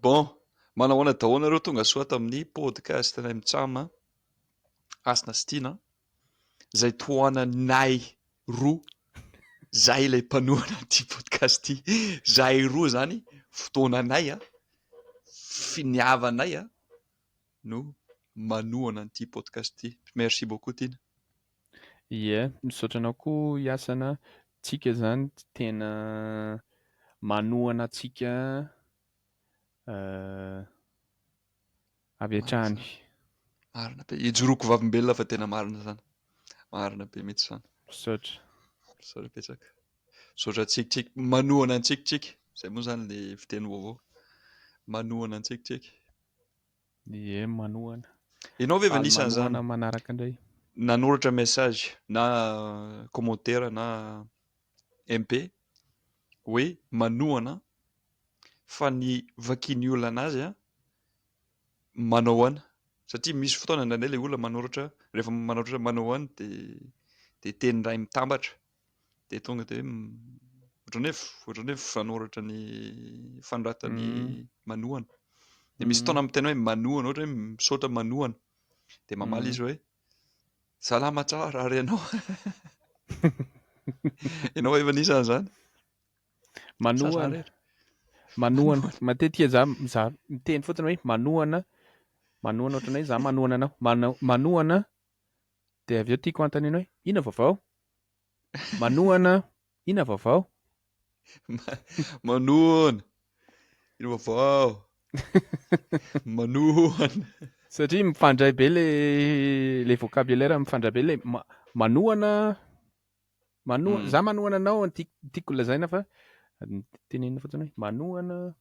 Bon, manao ahoana daholo nareo tonga soa tamin'ny podcast anay mitsama Asina sy Tiana, izay tohananay roa, zahay ilay mpanohana an'ity podcast ity, zahay roa zany fotoananay finiavanay no manohana an'ity podcast ity. Merci beaucoup Tina. Ie, misaotra anao koa Iasana, tsika zany tena manohana antsika avy hatrany. Marina be, ijoroako vavimbelona fa tena marina zany. Marina be mihitsy zany. Misaotra. Misaotra betsaka. Misaotra tsikitsiky, manohana antsikitsiky. Zay moa zany le fiteny vaovao. Manohana antsikitsiky. Ie, manohana. Ianao ve efa Faly nisan'izany? manohana manaraka indray. Nanoratra message na commentaire na MP hoe manohana fa ny vakian'ny olona anazy manao ahoana, satria misy fotoana indraindray ilay olona manoratra, rehefa manoratra manao ahoana dia teny iray mitambatra dia tonga dia ohatran'ny hoe fanoratra ny fanoratany manohana. Dia misy fotoana miteny hoe manohana, ohatra hoe misaotra manohana dia mamaly izy hoe salama tsara ary ianao. Ianao efa nisan'izany? Manohana. Manohana. Matetika za miteny fotsiny hoe manohana ohatran'ny hoe za manohana anao. Manohana dia avy eo tiako anontaniana hoe ina vaovao? Manohana, ina vaovao? Manohana, ina vaovao? Manohana. Satria mifandray be le vocabulaire mifandray be le manohana, za manohana anao, tiako lazaina fa tenenina fotsiny hoe manohana.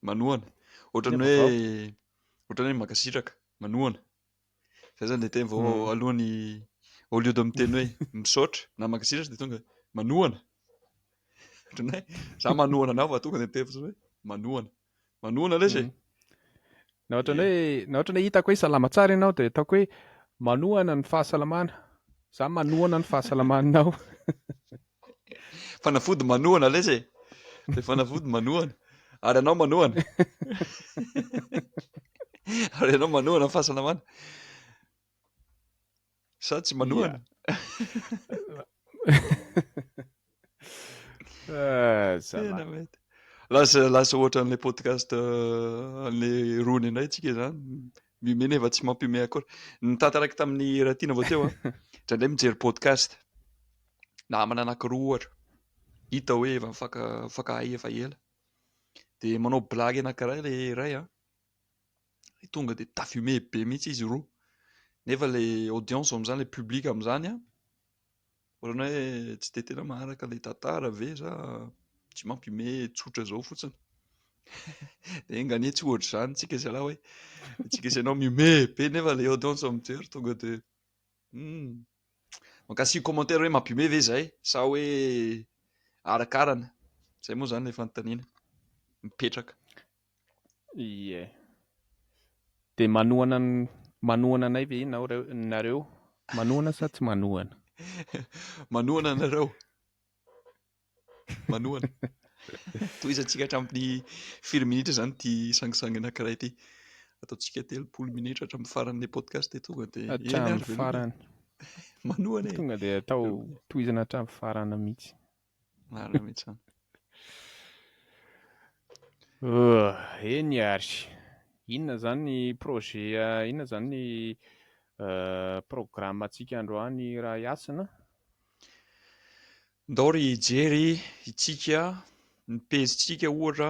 Manohana. Ohatran'ny hoe makasitraka, manohana. Zay zany le teny vao alohan'ny au lieu de miteny hoe misaotra na makasitraka dia tonga manohana. Ohatran'ny hoe za manohana anao fa tonga dia miteny fotsiny hoe manohana. Manohana lesy. Na ohatran'ny hoe hitako hoe salama tsara ianao dia ataoko hoe manohana ny fahasalamana. Za manohana ny fahasalamanao. Fanafody manohana lesy. Dia fanafody manohana. Ary ianao manohana. Ary ianao manohana ny fahasalamana. Sa tsy manohana? Lasa ohatran'ilay podcast an'ilay rony indray tsika izany. Mimeny efa tsy mampiomehy akory. Nitantaraka tamin'ny Ratiana vao teo indraindray mijery podcast. Namana anankiroa ohatra. Hita hoe efa mifankahay efa ela. Dia manao blague anankiray ilay iray tonga dia tafiomehy be mihitsy izy roa. Nefa ilay audience amin'izany, ilay public amin'izany ohatran'ny hoe tsy dia tena maharaka ilay tantara ve sa tsy mampiomehy tsotra izao fotsiny. Dia ngania tsy ohatr'izany tsika zalahy hoe tsika sy ianao miomehy be nefa ilay audience mijery tonga dia makasy commentaire hoe mampiomehy ve izay sa hoe arakarana. Izay moa zany ilay fanontaniana mipetraka. Ie. Dia manohana anay ve nareo? Manohana sa tsy manohana? Manohana anareo. Manohana. Tohizantsika hatramin'ny 4 minitra zany ity sangisangy anankiray ity. Ataontsika 30 minitra hatramin'ny faran'ilay podcast dia tonga dia Hatramin'ny farany. Manohana e. Tonga dia atao tohizana hatramin'ny farana mihitsy. Marina mihitsy zany. Eny ary. Inona zany ny projet, inona zany ny programmantsika androany raha Iasana? Ndao ry hijery itsika ny page-tsika ohatra,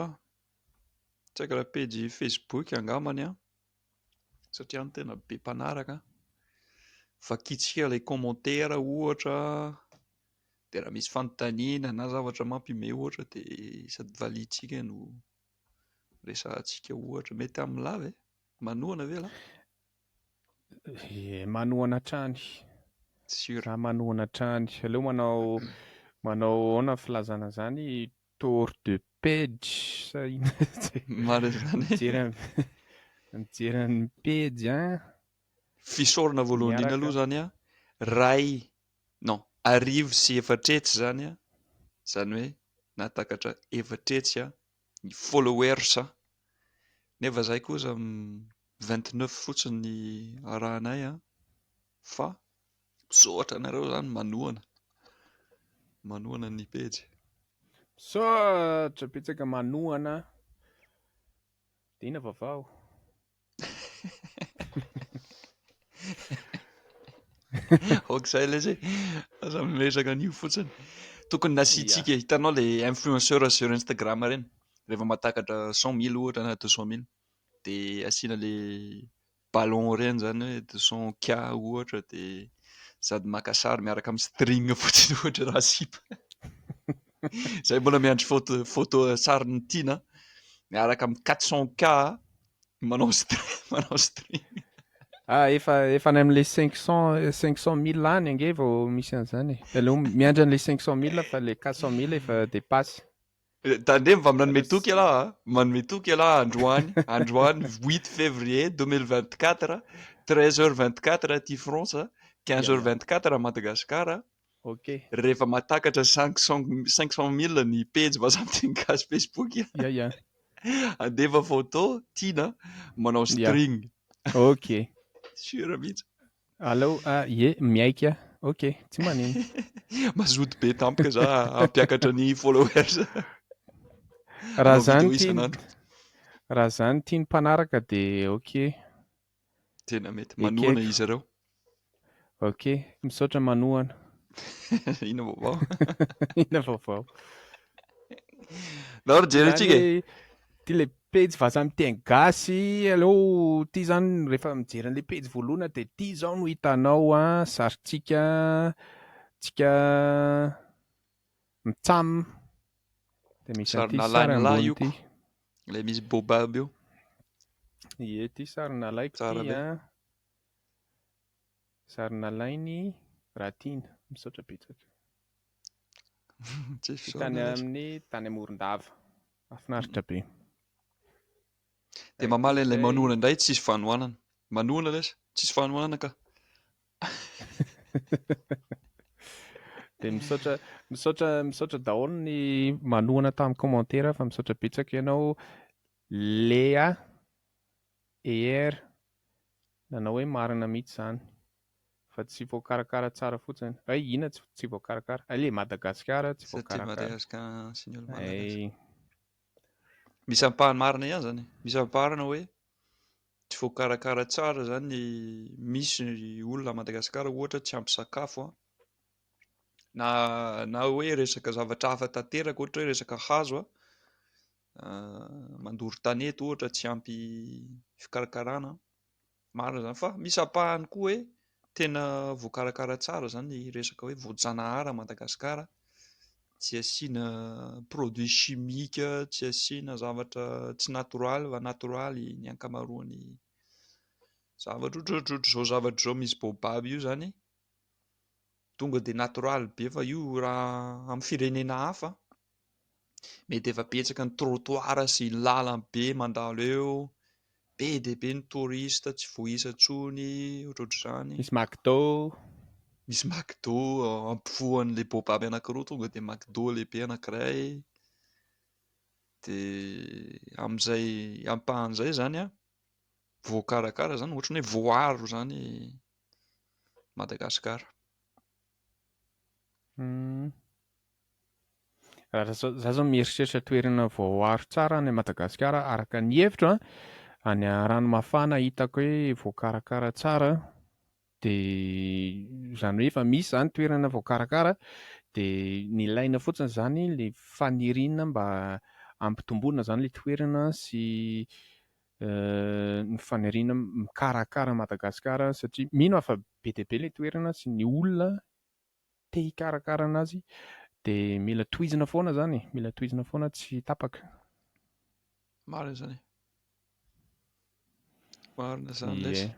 tsy haiko raha page Facebook angambany satria ny tena be mpanaraka. Vakiantsika ilay commentaire ohatra, dia raha misy fanontaniana na zavatra mampiomehy ohatra dia sady valiantsika no resahantsika ohatra. Mety amin'ny lava manohana ve la? Manohana hatrany. Sûr. Za manohana hatrany. Aleo manao ahoana filazana zany? Tour de page sa Marina zany. Mijery ny page fisaorana voalohany indrindra aloha zany arivo sy efatretsy zany hoe natakatra efatretsy ny followers nefa zay kosa 29 fotsiny ny arahanay fa misaotra anareo zany manohana ny page. Misaotra betsaka manohana dia ina vaovao. Okizay ilay zay aza miresaka an'io fotsiny tokony nasiantsika hitanao le influenceur sur Instagram reny rehefa mahatakatra 100 000 ohatra na 200 000 dia asiana le ballon reny zany hoe 200K ohatra dia sady maka sary miaraka amin'ny string fotsiny ohatra raha sipa. Zay mbola miandry photo sariny tiana miaraka amin'ny 400K manao string. Efa any amin'ilay 500 000 any ange vao misy an'izany. Aloha miandry an'ilay 500 000 fa ilay 400 000 efa dépasse. Tandem va manome toky ialahy androany 8 février 2024 13h24 aty France 15h24 à Madagascar. Ok. Rehefa mahatakatra 500 000 ny page vaza amin'ny gaz Facebook andefa photo tiana manao string. Ok. Sura mihitsy. Allo miaika. Ok, tsy manino. Mazoto be tampoka za hampiakatra ny followers. Raha zany tia ny mpanaraka dia ok. Tena mety manohana izy ireo. Ok, misaotra manohana. Ina vaovao. Ina vaovao. Laura jerentsika. Tia le page vaza miteny gasy. Allo tia zany rehefa mijery an'ilay page voalohana dia tia zao no hitanao saritsika tsika mitsam. Dia misy an'ity sary ambony ity. Ilay misy bobab io. Ie, ity sarina laiko ity sarina lainy Ratina. Misaotra betsaka. Tany Amorondava. Mahafinaritra be. Dia mamaly an'ilay manohana indray tsisy fanohanana. Manohana lesa, tsisy fanohanana ka. Dia misaotra daholo ny manohana tamin'ny commentaire fa misaotra betsaka ianao Léa ER. Nanao hoe marina mihitsy izany. Fa tsy voakarakara tsara fotsiny. Ina tsy voakarakara. Le Madagasikara tsy voakarakara. Misy ampahany marina ihany zany. Misy ampahana hoe tsy voakarakara tsara zany. Misy olona Madagasikara ohatra tsy ampy sakafo na hoe resaka zavatra hafa tanteraka ohatra hoe resaka hazo mandoro tanety ohatra tsy ampy fikarakarana. Marina zany fa misy ampahany koa hoe tena voakarakara tsara zany resaka hoe voajanahary Madagasikara. Tsy asiana produit chimique, tsy asiana zavatra tsy natoraly fa natoraly ny ankamaroany zavatra ohatrohatry zao zavatra zao misy bobab io zany tonga dia natoraly be fa io raha amin'ny firenena hafa mety efa betsaka ny trottoir sy ny lalam-be mandalo eo. Be dia be ny touriste tsy voahisa intsony ohatrohatr'izany. Misy McDo ampovoan'ilay bobab anankiroa tonga dia McDo lehibe anankiray. Dia amin'izay ampahan'izay zany voakarakara zany ohatrany hoe voaro zany Madagasikara. Raha za zao mieritreritra toerana voaaro tsara any Madagasikara araka ny hevitro any ranomafana hitako hoe voakarakara tsara. Dia izany hoe efa misy izany toerana voakarakara dia ny ilaina fotsiny izany ilay faniriana mba ampitomboina izany ilay toerana sy ny faniriana mikarakara Madagasikara satria mino aho fa be dia be ilay toerana sy ny olona te hikarakara anazy dia mila tohizina foana izany. Mila tohizina foana tsy tapaka. Marina izany. Marina izany lesy.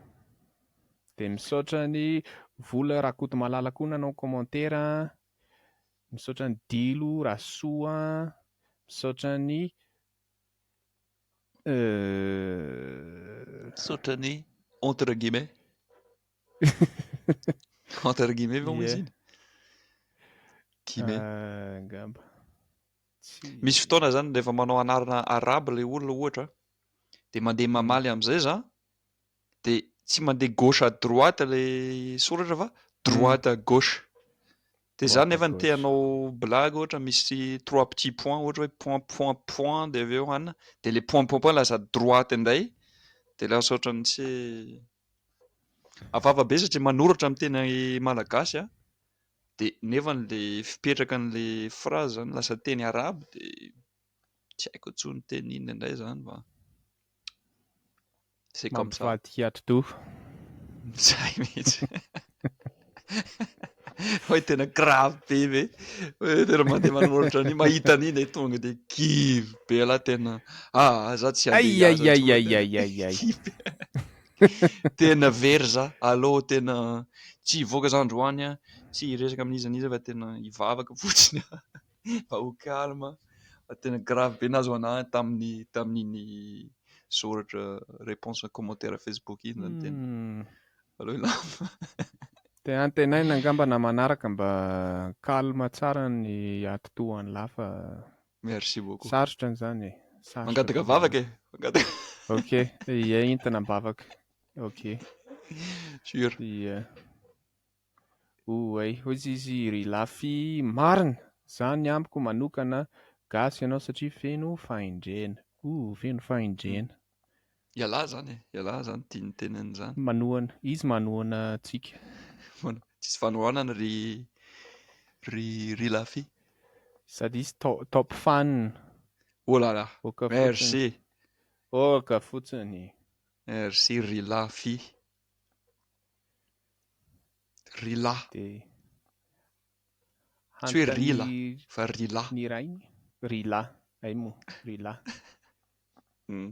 Dia misaotra ny Vola Rakotomalala koa nanao commentaire. Misaotra ny Dilo Rasoa. Misaotra ny misaotra ny entre guillemets. Entre guillemets va moa izy iny. Guillemets. Gamba. Misy fotoana zany rehefa manao anarana arabe ilay olona ohatra dia mandeha mamaly amin'izay za dia tsy mandeha gauche à droite ilay soratra fa droite à gauche. Dia zany nefa ny te-hanao blague ohatra misy 3 petits points ohatra hoe point point point dia avy eo anina dia ilay point point point lasa droite indray dia lasa ohatran'ny tsy hafahafa be satria manoratra amin'ny teny malagasy dia nefa n'ilay fipetraka an'ilay phrase zany lasa teny arabe dia tsy haiko intsony teny inona indray zany fa c'est comme ça. Mampivady hiato-do. Zay mihitsy. Hoe tena grave be ve hoe tena mandeha manoratra ny mahita an'iny tonga dia kivy be ala tena za tsy handeha hiasa tena very za allo tena tsy hivoaka za androany tsy hiresaka amin'iza n'iza fa tena hivavaka fotsiny mba ho calme fa tena grave be nazo anahy tamin'iny soratra réponse commentaire Facebook iny zany tena allo ilama. Dia antenaina angamba na manaraka mba calme tsara ny ati-dohan'ny lafa. Merci beaucoup. Sarotra n'izany. Mangataka vavaka mangataka. Ok, ia entina mibavaka. Ok. Sure. Ia. Hoy izy ry lafy marina. Zany amiko manokana gasy ianao satria feno fahendrena. Feno fahendrena. Ialahy zany tiany tenany zany. Manohana, izy manohana antsika. Tsisy fanohanana ry lafy. Sady izy top fan. Oh là là. Merci. Oka fotsiny. Merci ry lafy. Rila. Tsy hoe rila fa rila. Ny rainy rila. Ay mo rila.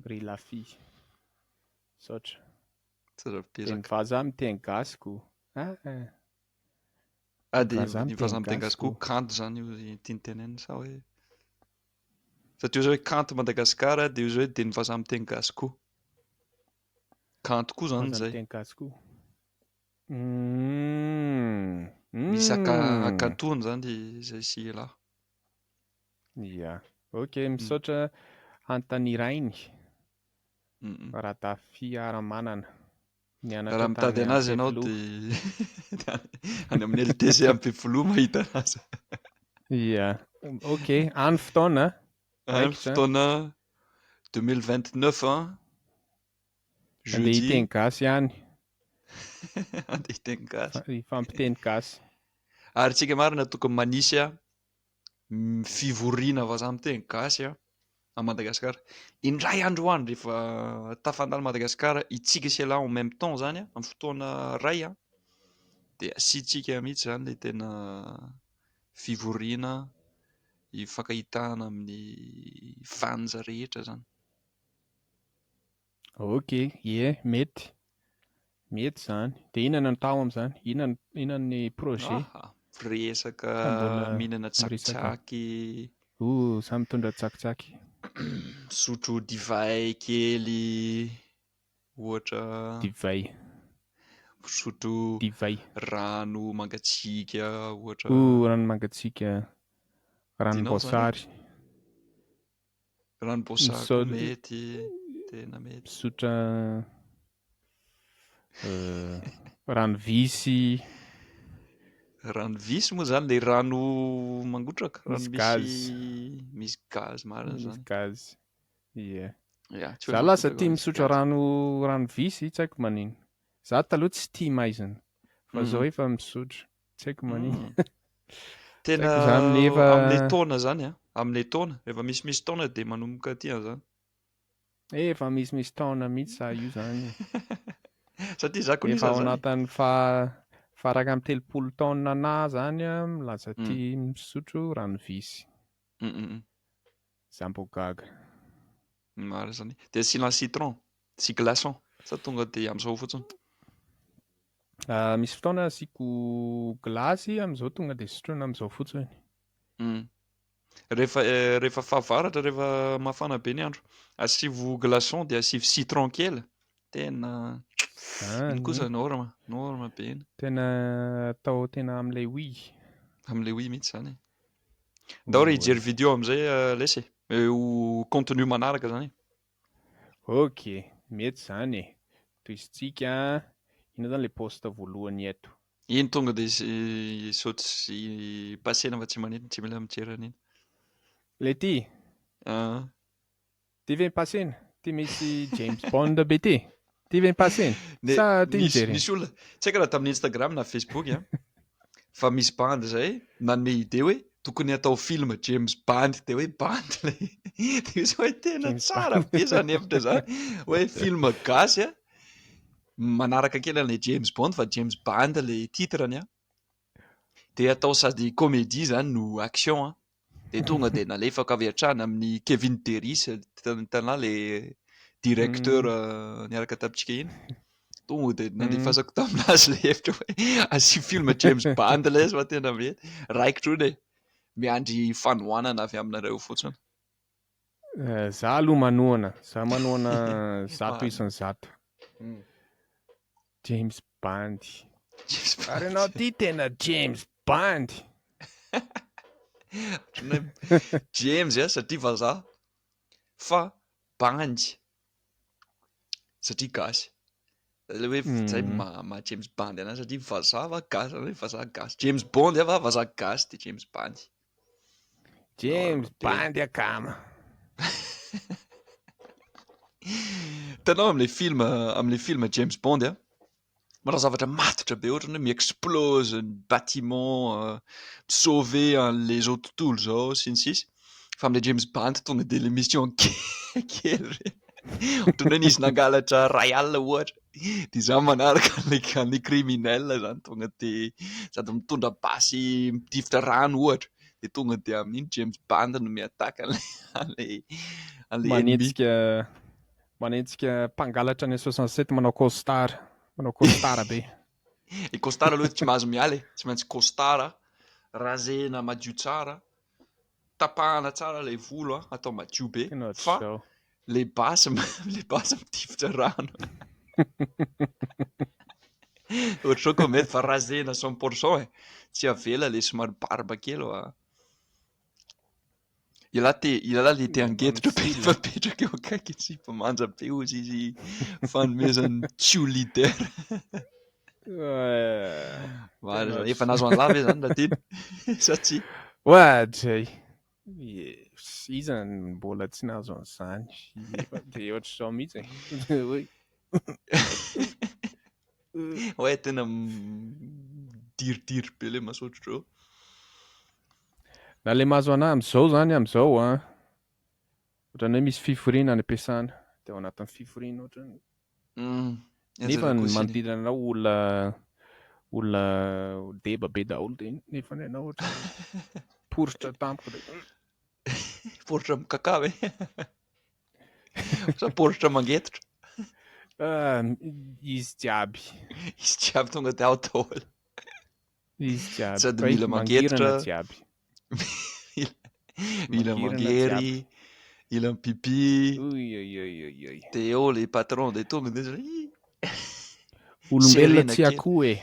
Rila fi. Sotra. Teny vaza miteny gasiko. Dia ny vaza miteny gasiko kanto zany io tiany tenenina sa hoe satria hoe kanto Madagasikara dia hoe dia ny vaza miteny gasiko. Kanto koa zany zay. Miteny gasiko. Misy akantony zany izay sy ilahy. Ia. Ok, misaotra antanirainy. Radafi ara-manana. Raha mitady anazy ianao dia any amin'ny LTC Ampefoloha mahita anazy. Ia. Ok, any fotoana. Any fotoana 2029 jeudi. Andeha hiteny gasy ihany. Andeha hiteny gasy. Fampiteny gasy. Ary tsika marina tokony manisy fivoriana vazaha miteny gasy a Madagasikara. Indray andro any rehefa tafandalo Madagasikara itsika sy ela en même temps zany amin'ny fotoana ray dia asiantsika mihitsy zany ilay tena fivoriana hifankahitana amin'ny fanja rehetra zany. Ok, mety. Mety zany. Dia inona no tao amin'izany? Inona ny projet? Resaka mihinana tsakitsaky. Samy mitondra tsakitsaky. Sotro divay kely ohatra. Divay. Sotro divay. Rano mangatsiaka ohatra. Rano mangatsiaka. Ranom-boasary. Ranom-boasary mety. Tena mety. Sotra rano visy. Rano visy moa zany ilay rano mangotraka. Misy gaz. Misy gaz marina zany. Misy gaz. Ia. Za lasa tia misotra rano visy, tsy haiko manino. Za taloha tsy tia maizina. Fa zao efa misotra. Tsy haiko manino. Tena amin'ilay taona zany amin'ilay taona. Rehefa misy taona dia manomboka tia zany. Efa misy taona mihitsy za io zany. Satria za koa efa ao anatin'ny faraka amin'ny 30 taona na zany milaza tia misotro rano visy. Zambogaga. Maro zany. Dia asiana citron, sy glaçon. Sa tonga dia amin'izao fotsiny. Misy fotoana asiako glasy, amin'izao tonga dia sotroina amin'izao fotsiny. Rehefa fahavaratra, rehefa mafana be ny andro, asivo glaçon dia asivo citron kely. Tena iny kosa norma be iny. Tena atao tena amin'ilay oui. Amin'ilay oui mihitsy zany. Ndao re hijery video am'izay lesy ho contenu manaraka zany. Ok, mety zany e. Toy isitsika ino zany le poste voalohany eto. Iny tonga de saoty sy pasena fa tsy manidina, tsy mila mijery an'iny. Le ty ve pasena? Ty misy James Bond be ty? Ty ve pasena? Sa ty mijery? Misy olona tsy haiko raha tamin'ny Instagram na Facebook fa misy band zay nanome ide hoe tokony atao film James Bond, de hoe band lay de izy hoe tena James tsara Bond. be zany hevitra zany hoe film gasy manaraka kely an'ilay James Bond fa James Bond le titrany de atao sady comédie zany no action de tonga de nalefaka avy hatrany amin'ny Kevin Deris tanahy le directeur niaraka tapitsika iny. Tonga de nandefasako taminazy le hevitra hoe asy film James Bond lay izy fa tena mety raikitra ony miandry fanohanana avy aminareo fotsiny. Za aloha manohana. Za manohana 100%. James Bond. Ary ianao ty tena James Bond. James satria vazaha fa Bond satria gasy. Le hoe zay ma James Bond anazy satria vazaha fa gasy, hoe vazaha gasy. James Bond fa vazaha gasy de James Bond. James Bond akama. Tanao am'le film James Bond manao zavatra matotra be ohatra hoe mi-explose ny bâtiment, sauver an'le zao tontolo zao sy ny sisa. Fa am'le James Bond tonga de le mission kely reny. Ohatran'ny hoe nisy nangalatra ray alina ohatra de zany manaraka an'le criminel zany tonga de sady mitondra basy mitifitra rano ohatra de tonga de amin'iny James Bond no miataka an'le ennemi. Manentsika mpangalatra ny 67 manao costard be. I costard aloha tsy mahazo miala tsy maintsy costard razena madio tsara, tapahana tsara ilay volo atao madio be fa le basy mitifitra rano. Ohatr'izao koa mety fa razena 100% tsy avela le somary barba kely ilahy le te angetitra be mipetraka eo akaiky sy mpamanja be ozy izy fanomezany tio leader. Efa nahazo an'ny lava zany raha teny satria Ohatray. Iza mbola tsy nahazo an'izany. De ohatr'izao mihitsy. Hoe tena diridiry be le masotra reo. Na le mahazo anahy am'izao zany am'izao ohatran'ny hoe misy fiforiana any am-piasana de ao anatin'ny fiforiana ohatrany. Nefa manodidina anao olona deba be daholo de nefa ianao ohatra poritra tampoka de poritra mikakao sa poritra mangetotra. Izy jiaby tonga de ao daholo. Izy jiaby Sady mila mangetotra jiaby. mila mangery, mila mipipi. De eo le patron de tonga de olombelona tsy akoho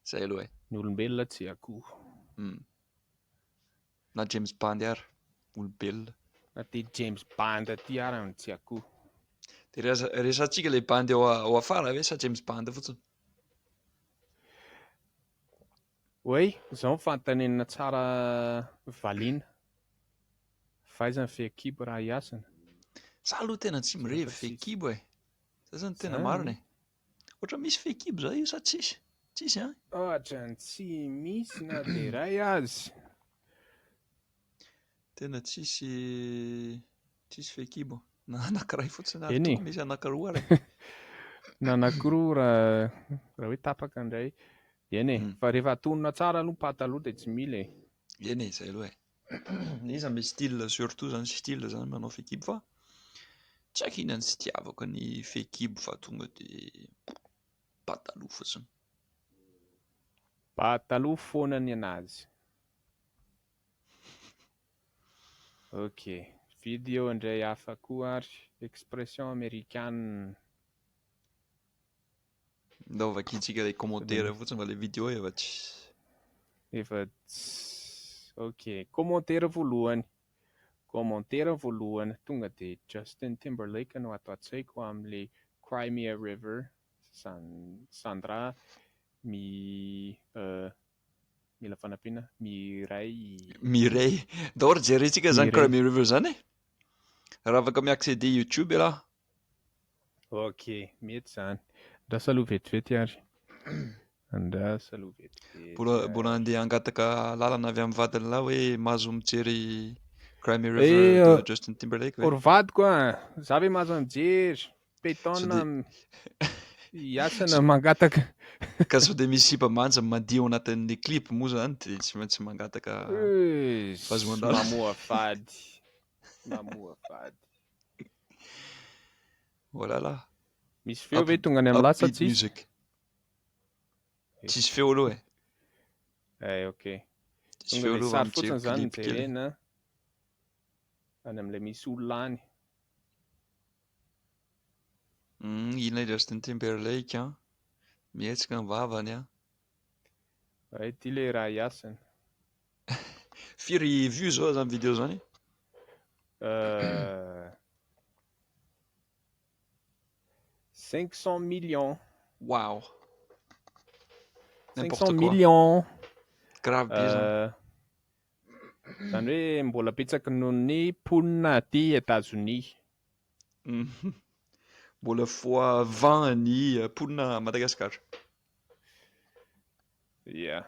zay aloha ny olombelona tsy akoho. Na James Bond ary olombelona. Na ty James Bond aty ary ny tsy akoho. De resantsika le bandy ao afara ve sa James Bond fotsiny? Oe, zaho fantanenana tsara valiana. Fahaizana fehikibo raha hiasana. Za aloha tena tsy mirevy fehikibo za zany tena marina ohatra misy fehikibo za io sa tsisy? Tsisy Ohatrany tsy misy na de ray azy. Tena tsisy fehikibo. Na anankiray fotsiny ary tonga misy anankiroa ary. Na anankiroa raha hoe tapaka indray. Eny fa rehefa atonona tsara aloha pataloha de tsy mila Eny zay aloha iza me style surtout zany style zany manao fehikibo fa tsy haiko inona tsy tiavako ny fehikibo fa tonga de pataloha fotsiny. Pataloha foanany anazy. Ok, video indray hafa koa ary expression américaine. Ndao vakitsika ilay commentaire fotsiny fa le video efa Okay, Komantera voalohany tonga dia Justin Timberlake no ato an-tsaiko amin'ilay Crimea River, Sandra mila fanampiana Mireille. D'abord jerentsika zany Mireille. Crimea River zany e. Raha afaka mi-accéder YouTube raha. Okay, mety zany. Andrasa aloha vetivety ary. Andrasa aloha vetivety Mbola ary. andeha hangataka lalana avy amin'ny vadiny lahy hoe mahazo mijery Crimea River de Justin Timberlake ve? Orvadiko za ve mahazo mijery Peyton hiasana mangataka. Ka sao de misy sipamanja madio ao anatin'ny clip moa zany de tsy maintsy mangataka fahazoan-dala. Mamoa fady. Voilà là. Misy feo ve tonga any amin'ny lasa Upbeat tsisy? music. Tsisy feo aloha e. Okay. Tsisy Tonga feo dia aloha sary mijery fotsiny zany clip kely. jerena any amin'ilay misy olona any. Ilay Justin Timberlake an. Mihetsika ny vavany an. Ty ilay raha hiasana. Firy views zao zany vidéo zany? 500 millions. Wow. 500 millions. Grave be zany. Zany hoe mbola petsaky noho ny ponina aty États-Unis. Mbola fois 20 ny ponina Madagascar. Yeah.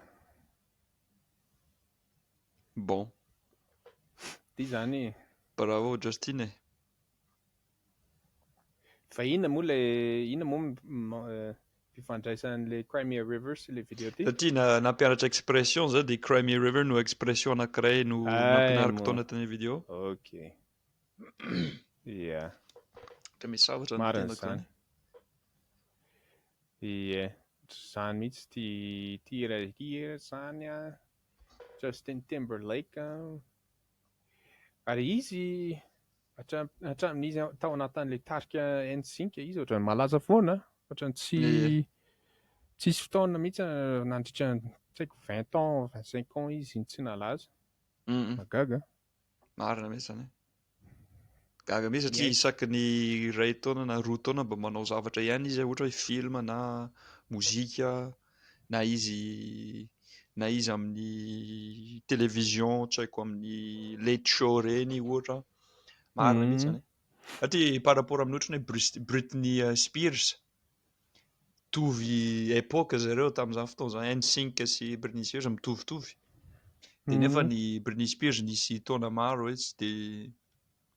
Bon. Ty zany. Bravo Justin e. Fa inona moa fifandraisan'ilay Crimea River sy ilay vidéo ty? Satria nampianatra expression zao de Crimea River no expression anankiray no nampianariko tao anatin'ny vidéo. Okay. Yeah. Misy zavatra ny tenako zany. Yeah. Zany mihitsy ty hira zany Justin Timberlake. Ary izy hatramin'izy tao anatin'ilay tarika NSYNC izy ohatran'ny malaza foana. Ohatran'ny tsisy fotoana mihitsy nandritra tsy haiko 20 ans, 25 ans izy tsy nalaza. Magaga. Marina mihitsy zany. Gaga mihitsy satria isaky ny iray taona na roa taona mba manao zavatra ihany izy ohatra hoe film na mozika na izy amin'ny télévision tsy haiko amin'ny late show reny ohatra. Marina mihitsy zany. Satria par rapport amin'ny ohatra hoe Britney Spears mitovy époque zareo tamin'izany fotoana zany NSYNC sy Britney Spears mitovitovy. De nefa ny Britney Spears nisy taona maro hoe tsy de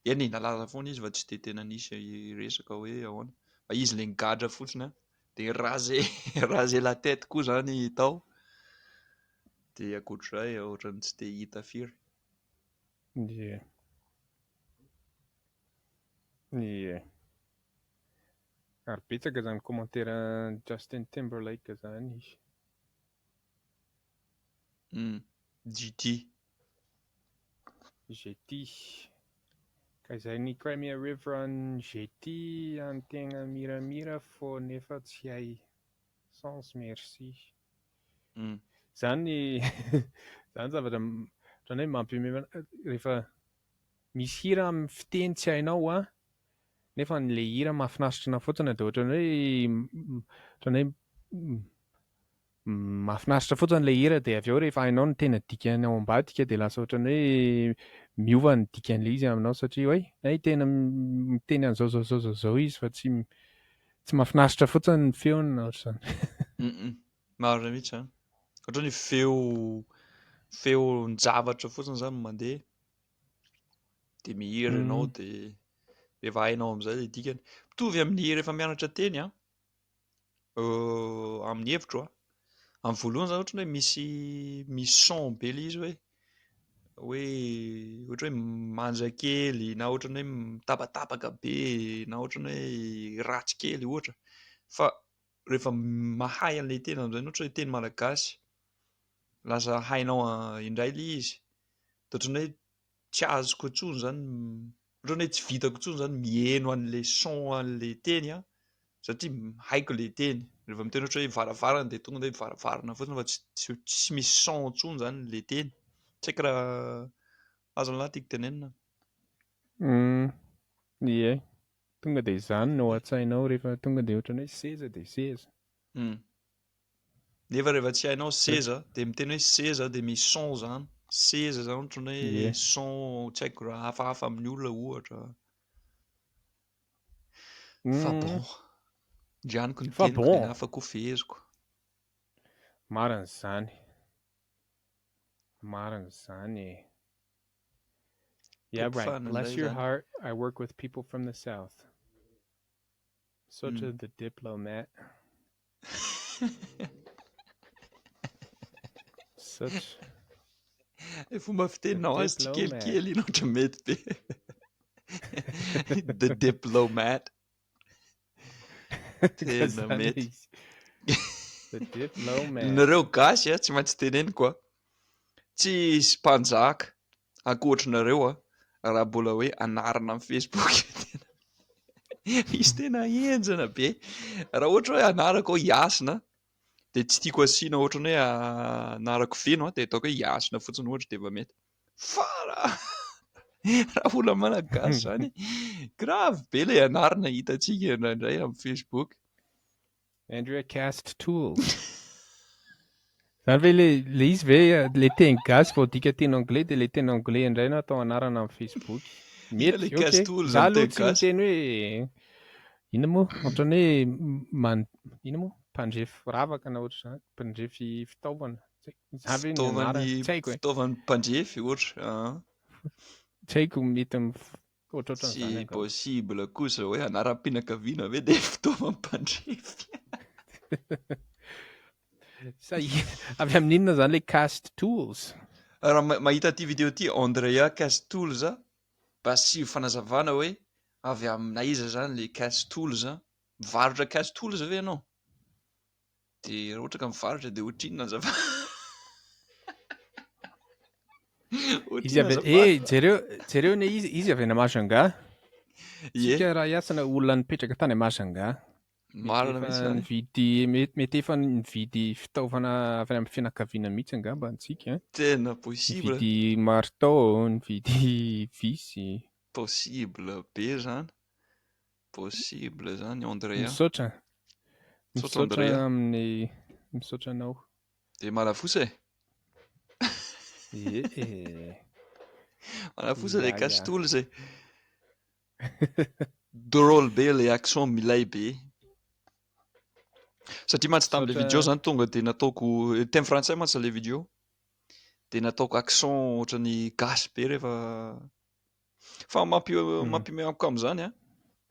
eny nalaza foana izy fa tsy de tena nisy resaka hoe ahoana. Fa izy le nigadra fotsiny de raser la tête koa zany tao. De ankoatr'izay ohatrany tsy de hita firy. Yeah. Ary betsaka zany commentaire Justin Timberlake zany izy. GT. Ka izay ny Crimea River ny GT an-tegna miramira fô nefa tsy hay sans merci. Zany zavatra ohatran'ny hoe mampiomehy rehefa misy hira amin'ny fiteny tsy hainao nefa le hira mahafinaritra fotsiny dia ohatran'ny hoe mahafinaritra fotsiny le hira dia avy eo rehefa hainao ny tena dikany ao ambadika dia lasa ohatran'ny hoe miova ny dikan'ilay izy aminao satria hoe tena miteny an'izao izy fa tsy mahafinaritra fotsiny ny feony na ohatr'izany. Marina mihitsy zany. Ohatran'ny feon'ny zavatra fotsiny zany mandeha de mihira ianao de rehefa hainao amin'izay ilay dikany. Mitovy amin'ny rehefa mianatra teny amin'ny hevitro amin'ny voalohany zany ohatran'ny hoe misy son be ilay izy hoe ohatra hoe manja kely na ohatran'ny hoe mitapatapaka be na ohatran'ny hoe ratsy kely ohatra. Fa rehefa mahay an'ilay teny amin'izay ohatra hoe teny malagasy lasa hainao indray ilay izy. De ohatran'ny hoe tsy azoko intsony zany ohatran'ny hoe tsy vitako intsony zany mihaino an'ilay son an'ilay teny satria haiko ilay teny. Rehefa miteny ohatra hoe varavarana dia tonga dia varavarana fotsiny fa tsy misy son intsony zany ilay teny. Tsy haiko raha azo anaty tenenina. Ie. Tonga dia izany no an-tsainao rehefa tonga dia ohatran'ny hoe seza dia seza. Nefa rehefa tsy hainao seza dia miteny hoe seza dia misy son zany. Seza zany ohatran'ny hoe son tsy haiko raha hafahafa amin'ny olona ohatra. Fa bon, ndrianiko ny teniko dia afaka ho feheziko. Marina izany. Marina izany. Yeah, right. Bless your heart. I work with people from the South. Such a the diplomat. Such. Fomba fiteninao azy tsy kelikely iny ohatra mety be. The diplomat. Tena mety. The diplomat. Nareo gasy tsy maintsy teneniko tsy mpanjaka ankoatranareo raha mbola hoe anarana amin'ny Facebook. Izy tena enjana be. Raha ohatra hoe anarako Iasina dia tsy tiako asiana ohatran'ny hoe anarako feno dia ataoko hoe Iasina fotsiny ohatra dia efa mety. Fa raha olona malagasy zany grave be ilay anarana hitantsika indraindray amin'ny Facebook. Andrea Cast Tools. Zany ve le izy ve le teny gasy vao dika teny anglais dia le teny anglais indray no atao anarana amin'ny Facebook. Mety, ok. Za aloha tsy miteny hoe ina moa ohatran'ny hoe ina moa mpandrefy ravaka na ohatra izany, mpandrefy fitaovana. Za ve ny anarana tsy haiko e. Fitaovan'ny mpandrefy ohatra. Tsy haiko mety ohatrohatran'izany. Tsy possible kosa hoe anaram-pinakaviana ve dia fitaovan'ny mpandrefy. Avy amin'inona zany le Cast Tools? Raha mahita ty vidéo ty Andrea Cast Tools mba sy fanazavana hoe avy aminay iza zany le Cast Tools mivarotra Cast Tools ve ianao? Dia raha ohatra ka mivarotra dia ohatrinona azafady? Jereo ne izy avy ana Majunga. Tsika raha hiasana olona nipetraka tany Majunga. Marina mihitsy zany. Mety efa nividy fitaovana avy amin'ny fianakaviana mihitsy angamba antsika. Tena possible. Nividy marteau, nividy visy. Possible be zany. Possible zany Andrea. Misaotra amin'ny misaotra anao. Dia malafosa e. Malafosa ilay Cast Tools e. Drôle be ilay accent milay be. Satria mantsy tamin'ilay vidéo zany tonga dia nataoko teny frantsay mantsy ilay vidéo. Dia nataoko accent ohatran'ny gasy be rehefa fa mampimehy amiko amin'izany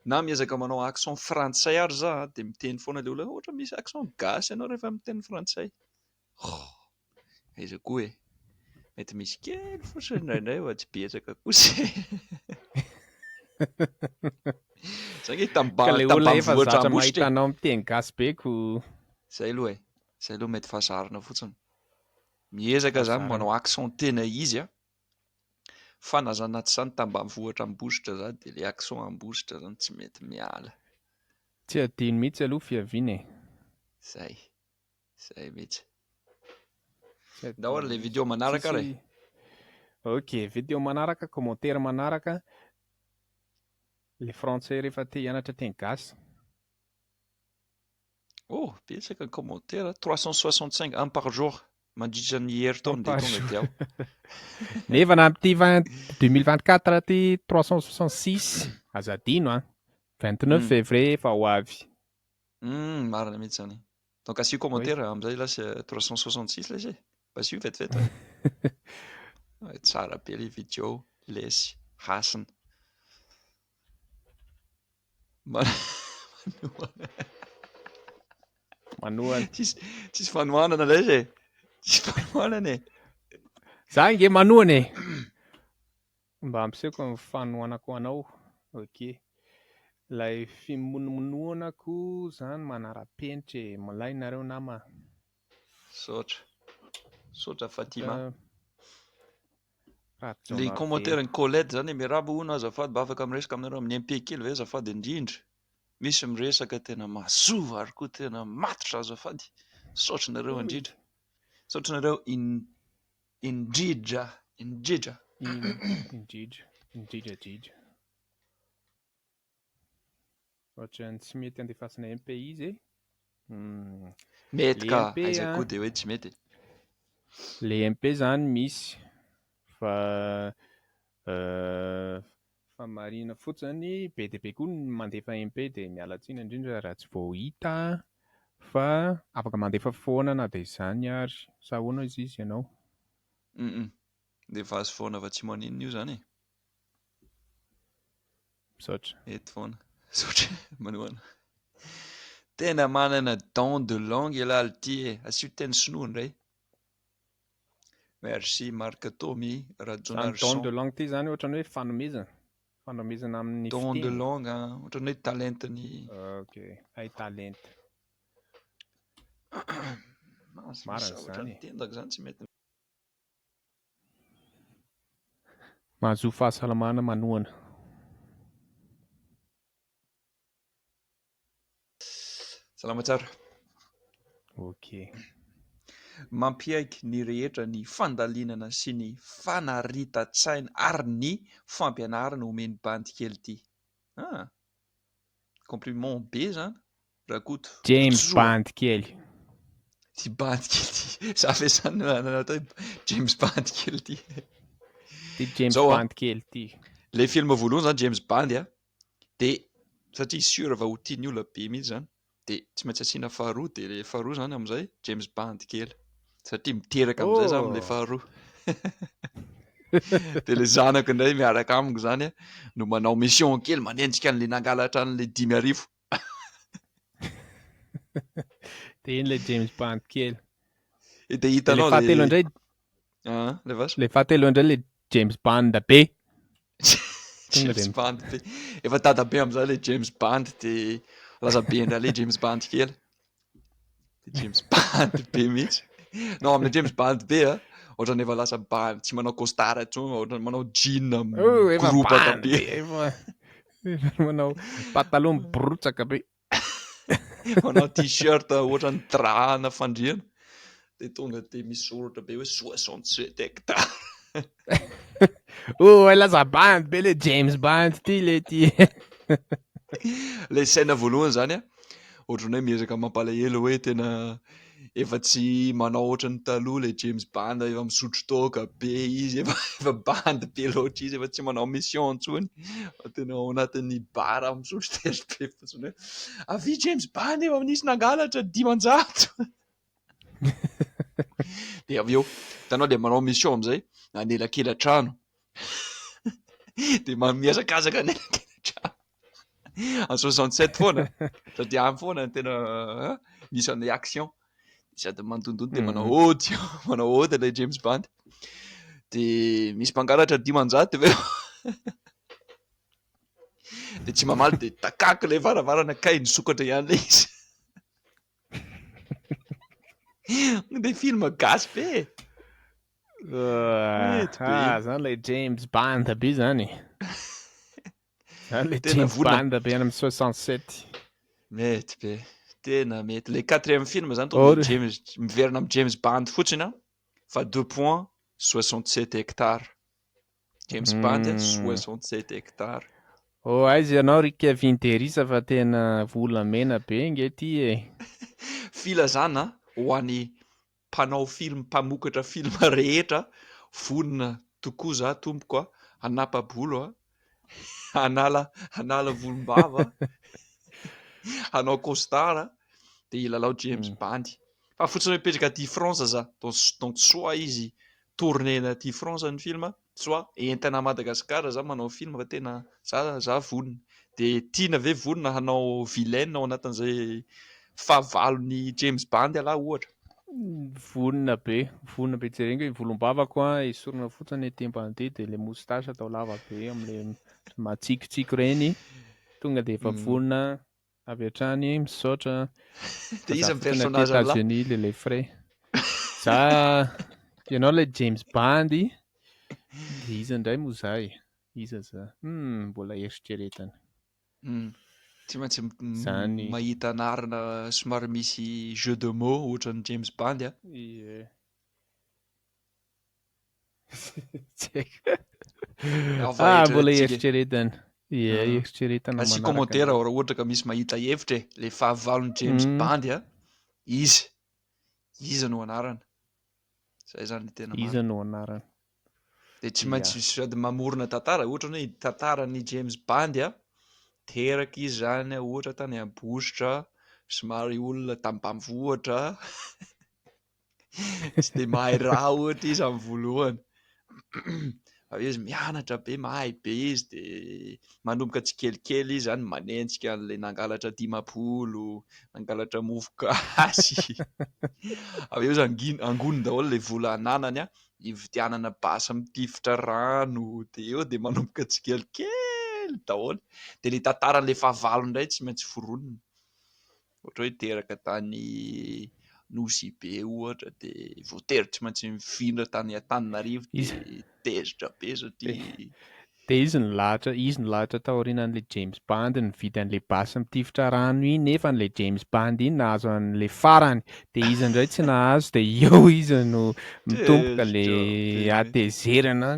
na miezaka manao accent frantsay ary za dia miteny foana ilay olona ohatra misy accent gasy ianao rehefa miteny frantsay. Aiza koa e. Mety misy kely fotsiny indraindray fa tsy betsaka kosa. Zany tambanivohitra Ambositra. Anao miteny gasy be ko. Zay aloha e. Zay aloha mety fazarina fotsiny. Miezaka zany manao accent tena izy fa na zany naty izany tambanivohitra Ambositra za dia ilay accent Ambositra zany tsy mety miala. Tsy adino mihitsy aloha fiaviana e. Zay mihitsy. Ndao ary ilay vidéo manaraka ary. Ok, vidéo manaraka, commentaire manaraka. Le français rehefa te hianatra teny gasy. Oh, betsaka ny commentaire 365 un par jour. Mandritra ny herintaona dia tonga dia aho. Nefa na amin'ity 2024 ty 366 aza adino 29 février efa ho avy. Marina mihitsy zany. Donc asio commentaire amin'izay lasa 366 lay izy. Asio vetivety. Tsara be ilay vidéo, lesy, hasina. Manohana. Tsisy fanohanana ilay izy e. Tsisy fanohanana e. Za nge manohana e. Mba ampisehoako ny fanohanako anao. Ok. Ilay fimonomonoanako zany manara-penitra e. Malay nareo nama. Saotra Fatima. Ilay commentaire ny Colette zany miarahaba hono azafady mba afaka miresaka aminareo amin'ny MP kely ve azafady indrindra. Misy miresaka tena mazova ary koa tena matotra azafady. Saotra nareo indrindra. Saotra nareo indrindra. Indrindra. Indrindra. Ohatra ny tsy mety andefasana MP izy Mety le ka, MP aiza koa dia hoe tsy mety. le MP zany misy fa marina fotsiny be dia be koa ny mandefa MP dia miala tsiny indrindra raha tsy vao hita fa afaka mandefa foana na dia izany ary sa ahoana izy ianao? Dia vazo foana fa tsy maninona io zany e. Misaotra. Eto foana. Misaotra manoana. Tena manana don de langue ialahy ity e. Asio teny sinoa indray. Merci Marc Tomy, Zany Rajonary don Son. de langue ity zany ohatran'ny hoe fanomezana amin'ny Don de fiteny. langue, ohatran'ny hoe talentany. Ok, hay talenta. Marina Ohatran'ny izany. tendaka zany tsy mety. Mahazo fahasalamana manoana. Salama tsara. Ok. Mampiaiky ny rehetra ny fandalinana sy ny fanarita-tsaina ary ny fampianarana omeny bandy kely ity. Compliment be zany. Rakoto. James Bond kely. Ty bandy kely ity. Za fiasana natao James Bond kely ity. Ty James Zao Bond kely ity. Le film voalohany zany James Bond dia satria sûr va ho tian'ny olona be mihitsy zany dia tsy maintsy asiana faharoa dia le faharoa zany amin'izay James Bond kely satria miteraka amin'izay za amin'ilay faharoa. Dia le zanako indray miaraka amiko zany no manao mission kely manenjika an'ilay nangalatra an'ilay 5,000. Dia iny le James Bond kely. Dia hitanao le fahatelo indray. Le vaso. Le fahatelo indray le James Bond be. James Bond be. Efa tada be amin'izay le James Bond dia laza be indray le James Bond kely. Dia James Bond be mihitsy. No amin'ilay James Bond be ohatran'ny efa lasa tsy manao costard intsony, ohatran'ny manao jean mikorobaka be. Manao pataloha mibotsaka be. Manao t-shirt ohatran'ny drap-na fandriana. Dia tonga dia misy soratra be hoe 67 hectares. Laza Bond be le James Bond ty le ty. Le saina voalohany zany ohatran'ny hoe miezaka mampalahelo hoe tena efa tsy manao ohatran'ny taloha le James Bond efa misotro toaka be izy efa band be loatra izy efa tsy manao mission intsony. Tena ao anatin'ny bara misotro tery be fotsiny hoe avy James Bond efa nisy nangalatra 500. Dia avy eo hitanao dia manao mission amin'izay anelakela-trano. Dia mihazakazaka anelakela-trano. En 67 foana satria amin'ny foana tena misy an'ilay action sady mandondony dia manao ody ilay James Bond dia misy mpangalatra 500 avy eo. Dia tsy mamaly dia takaky ilay varavarana kay nisokatra ihany ilay izy. Dia film gasy be. Zany le James Bond be zany. Zany le Tena James vonona. Bond be any amin'ny 67. Mety be. Tena mety. Le 4e film zany tonga dia James miverina amin'ny James Bond fotsiny fa 2.67 hectares. James Bond 67 hectares. Aiza ianao Rick Vinterisa fa tena volamena be nge ty e. Filazana ho an'ny mpanao film, mpamokatra film rehetra vonona tokoa za tompoko hanapa-bolo hanala volom-bava hanao costard dia ilalao James Bond. Fa fotsiny mipetraka aty France za donc soit izy tourné aty France ny film soit entina Madagasikara za manao film fa tena za vonona. Dia tiana ve vonona hanao vilaine ao anatin'izay fahavalon'ny James Bond alahy ohatra. Vonona be jerena volom-bavako esorina fotsiny tempan'ity dia le moustache atao lava be amin'ilay matsikitsiky reny tonga dia efa vonona avy hatrany misaotra. Dia iza ny Fotsiny aty personnage an'lahy? États-Unis le frais. Za ianao le James Bond dia iza indray moa zahay? Iza za? Mbola eritreretana. Tsy maintsy Zany. mahita anarana somary misy jeu de mots ohatran'ny James Bond. Tsy haiko. Mbola eritreretana. Ie, eritreretana Asy manaraka commentaire an'ilay. raha ohatra ka misy mahita hevitra le fahavalon'ny James Bond iza no anarana. Zay zany ny tena Iza marina. no anarana. De tsy maintsy sady mamorona tantara ohatra hoe tantaran'ny James Bond teraka izy zany ohatra tany Ambositra, somary olona tamy ambanivohitra tsy de mahay raha ohatra izy amin'ny voalohany. Aveo izy mianatra be, mahay be izy de manomboka tsikelikely izy zany manenjika an'le nangalatra dimapolo, nangalatra mofogasy. Aveo izy angoniny daholo le vola ananany ividianana basy mitifitra rano, de eo de manomboka tsikelikely daholo. De le tantaran'le fahavalony indray tsy maintsy foronina. Ohatra hoe teraka tany Nosy be ohatra de voatery tsy maintsy mifindra tany Antananarivo de tezitra be satria De izy nilahatra tao aorianan'le James Bond nividy an'le basy mitifitra rano iny, nefa an'le James Bond iny nahazo an'le farany, de izy indray tsy nahazo, de eo izy no mitomboka le atezerana.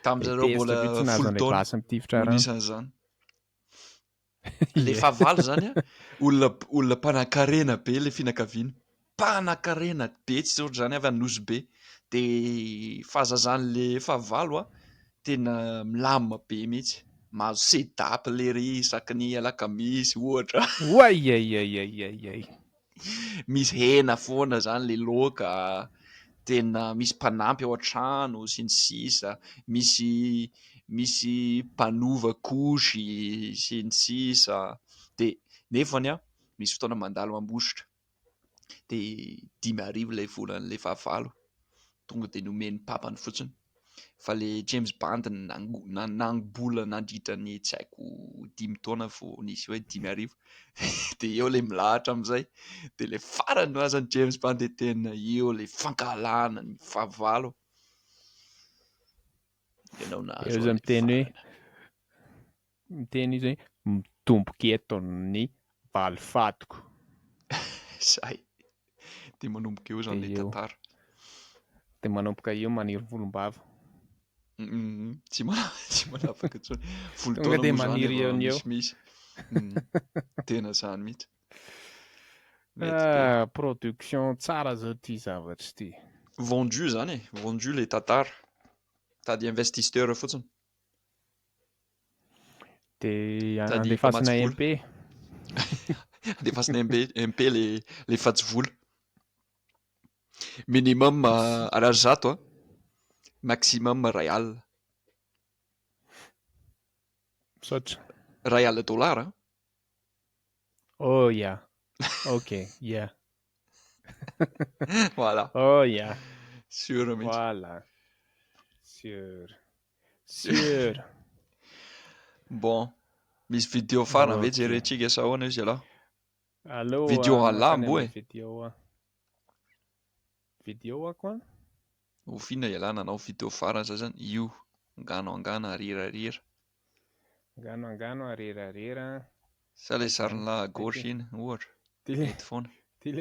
Tamin'izareo mbola Tezitra tsy nahazo folo an'le taona basy mitifitra no rano. nisan'izany. Le fahavalo zany olona mpanan-karena be le fianakaviana. Mpanan-karena be tsy ohatry zany avy any Nosy be. De fahazazan'le fahavalo tena milamina be mihitsy. Mahazo sedapy lery isaky ny alakamisy ohatra. Ouaiaiaiaiaiai. Misy hena foana zany le laoka. Tena misy mpanampy ao an-trano sy ny sisa. Misy mpanova kosy sy ny sisa. De nefany misy fotoana mandalo Ambositra. De 5,000 ilay volan'ilay fahavalo. Tonga de nomeny papany fotsiny. Fa le James Bond nanambola nandritra ny tsy haiko 5 taona vao nisy hoe 5,000. De eo le milahatra amin'izay. De le farany no azan'ny James Bond de tena eo le fankalana ny fahavalo. Ianao nahazo Eo an'ilay farany. miteny izy hoe mitomboka eto ny valifatoko. Zay. De manomboka eo zany le tantara. De manomboka eo maniry volombava. Tsy manapaka intsony. Folo Tonga taona de moa zany maniry efa eo ny eo. misimisy. Tena zany mihitsy. Mety be. Production tsara zao ty zavatra ty. Vendu zany vendu le tantara. Tady investisseur fotsiny. De Tady andefasina mpamatsy vola. MP. Andefasina MP le fatsy vola. Minimum ariary zato maximum $1. Misaotra. $1. Oh yeah. Ok, yeah. Voilà. Oh yeah. Sûr mihitsy. Voilà. Sûr. Bon. Misy vidéo farany ve jerentsika sa ahoana izy aloha? Allô, Vidéo makany alambo amin'ny vidéo. Vidéo koa? Ofiana ialana anao vidéo farany zay zany. Io. Angano arirarira. Angano arerarera. Sa le sarin'lahy à gauche iny ohatra. Mety foana. Ty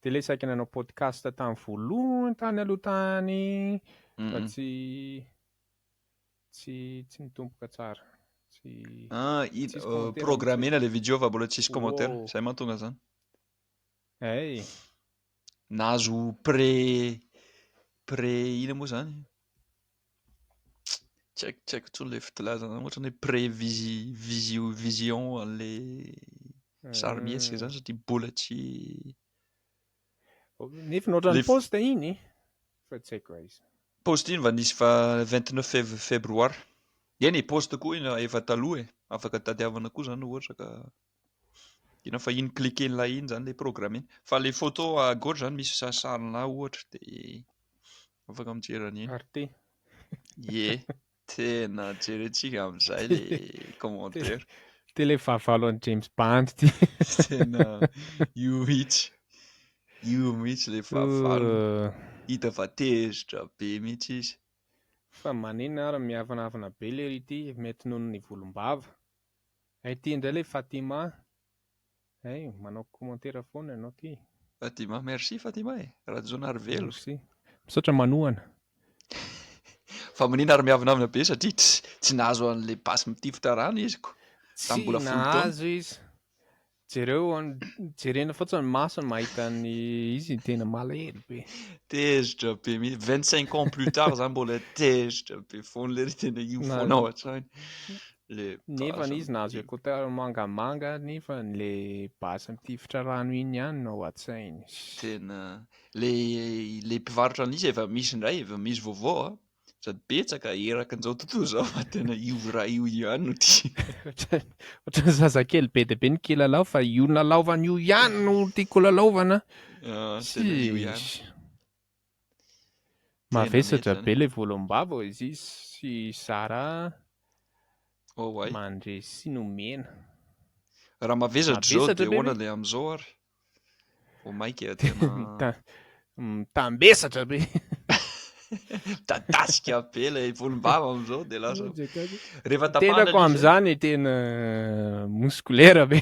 le saika nanao podcast tamin'ny voalohany tany aloha tany fa tsy nitomboka tsara. Programmena le vidéo fa mbola tsisy commentaire. Zay mahatonga zany. Nahazo pré ina moa zany? Tsy haiko intsony le fitilazana ohatrany hoe prévision an'le sarimihetsika zany satria mbola tsy Nefa ohatran'ny poste iny fa tsy haiko izy. Poste iny va nisy fa 29 febroary. Eny poste koa iny efa taloha afaka tadiavana koa zany ohatra ka ina fa iny cliquer iny zany le programme iny. Fa le photo à gauche zany misy sarina ohatra de afaka mijery an'iny. Arte. Ye, tena jerentsika amin'izay le commentaire. Ty le fahavalo an'i James Bond ty. Tena io mihitsy le fahavalo. Hita fa tezitra be mihitsy izy. Fa manina ary mihavanavana be le ity mety noho ny volombava. Ty indray le Fatima. Manao commentaire foana ianao ty. Fatima, merci Fatima. Rajonarivelo. Merci. Misaotra manohana. Fa manina ary miavonavina be satria tsy nahazo an'ilay basy mitifitra rano izy ko tamin'ny mbola 10 taona. Nahazo izy. Jerena fotsiny ny masony mahita ny izy tena malahelo be. Tezitra be mihitsy 25 ans plus tard zany mbola tezitra be foana le tena io foana ao hatrany. Nefa izy nahazo écouteur mangamanga nefa le basy mitifitra rano iny ihany no ao an-tsainy. Tena le mpivarotra an'isy efa misy indray efa misy vaovao a sady betsaka erakan'izao tontolo zao fa tena io raha io ihany no tia. Ohatran'ny zazakely be dia be ny kilalao fa io nalaovana io ihany no tiako lalaovana. Tena io ihany. Mavesatra be ilay volom-bava izy sy Zara mandre sy nomena. Raha mavesatra zao dia ahoana ilay amin'izao ary vao maika tena mitambesatra be. Dadasika be ilay volom-bava amin'izao dia lasa rehefa tapahana tenako amin'izany tena musculaire be.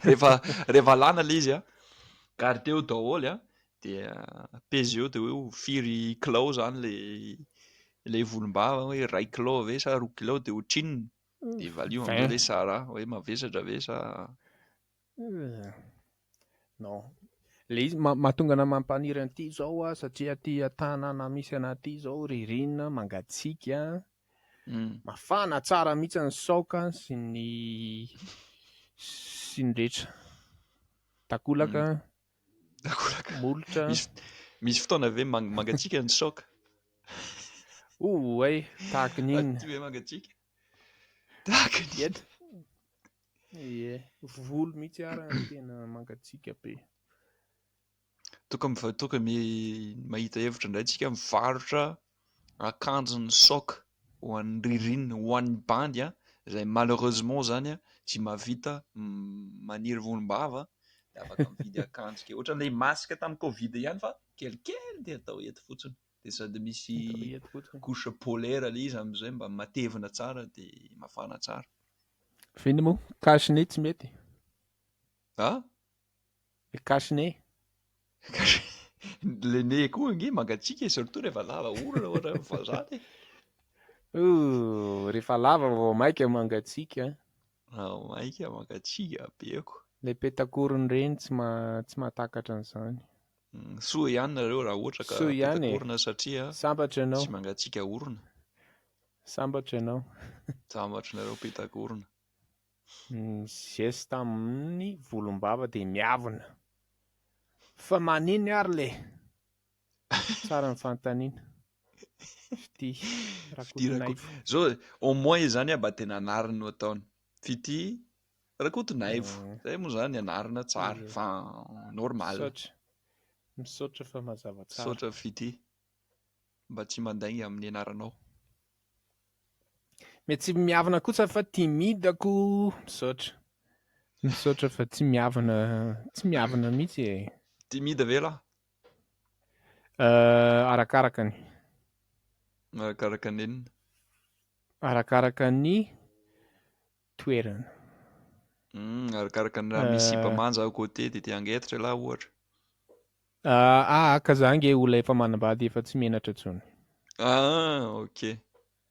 rehefa lana ilay izy a gardé eo daholo a dia pezy eo dia hoe firy kilao zany ilay volom-bava hoe 2 kilao ve sa 2 kilao dia hotrininy dia valio amin'izay ilay Sara hoe mavesatra ve sa non. Le izy mahatonga ana mampaniry an'ity zao a satria aty tanàna misy anaty zao ririnina mangatsiaka. Mafana tsara mihitsy ny saoka sy ny rehetra. Takolaka. Molotra. Misy fotoana ve mangatsiaka ny saoka? Hay tahaka n'iny. Aty hoe mangatsiaka? Tahaka n'iny. Volo mihitsy ara tena mangatsiaka be. Tokony mahita hevitra indray tsika mivarotra akanjon'ny saoka ho an'ny ririnina ho an'ny bandy a izay malheureusement zany a tsy mahavita maniry volom-bava dia afaka mividy akanjo kely ohatran'ilay masika tamin'ny Covid ihany fa kelikely dia atao eto fotsiny dia sady misy couche polaire ilay izy amin'izay mba matevina tsara dia mafana tsara. Feno moa cache-nez tsy mety. Cache-nez. Le nez koa ange mangatsiaka surtout rehefa lava orona ohatra vazaha. Rehefa lava vao maika mangatsiaka. Maika mangatsiaka beko. Le petakorona ireny tsy mahatakatra an'izany. Soa ihany nareo raha ohatra ka petakorona satria sambatra ianao. Tsy mangatsiaka orona. Sambatra ianao. Sambatra nareo petakorona. Zesy tamin'ny volom-bava dia miavona. Fa maniny ary le tsara ny fanontaniana. Zao au moins zany mba tena anariny no ataony. Fity Rakotonaivo. Zay moa zany anarina tsara fa normal. Misaotra fa mazava tsara. Misaotra fity mba tsy mandainga amin'ny anaranao. Mety tsy miavana kosa fa timidako. Misaotra fa tsy miavana mihitsy e. Timide ve lahy? Arakarakany. Arakaraka nenina. Arakaraka ny toerana. Arakaraka ny raha misy mpamanja ao côté dia te hangetitra lahy ohatra. Aka zange olona efa manambady efa tsy menatra intsony. Ok.